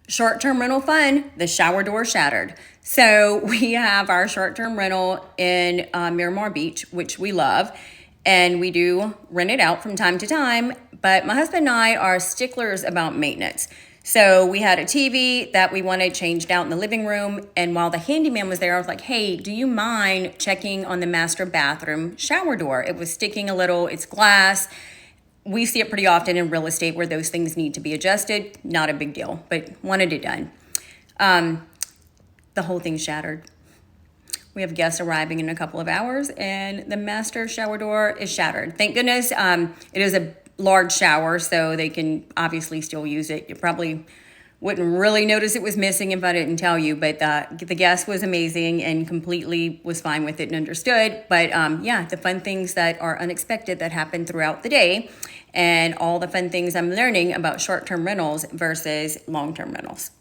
Short-term rental fun, the shower door shattered. So we have our short-term rental in Miramar Beach, which we love, and we do rent it out from time to time. But my husband and I are sticklers about maintenance. So we had a TV that we wanted changed out in the living room, and while the handyman was there, I was like, hey, do you mind checking on the master bathroom shower door? It was sticking a little, it's glass. We see it pretty often in real estate where those things need to be adjusted. Not a big deal, but wanted it done. The whole thing shattered. We have guests arriving in a couple of hours, and the master shower door is shattered. Thank goodness it is a large shower, so they can obviously still use it. You probably wouldn't really notice it was missing if I didn't tell you, but the guest was amazing and completely was fine with it and understood. But yeah, the fun things that are unexpected that happen throughout the day, and all the fun things I'm learning about short-term rentals versus long-term rentals.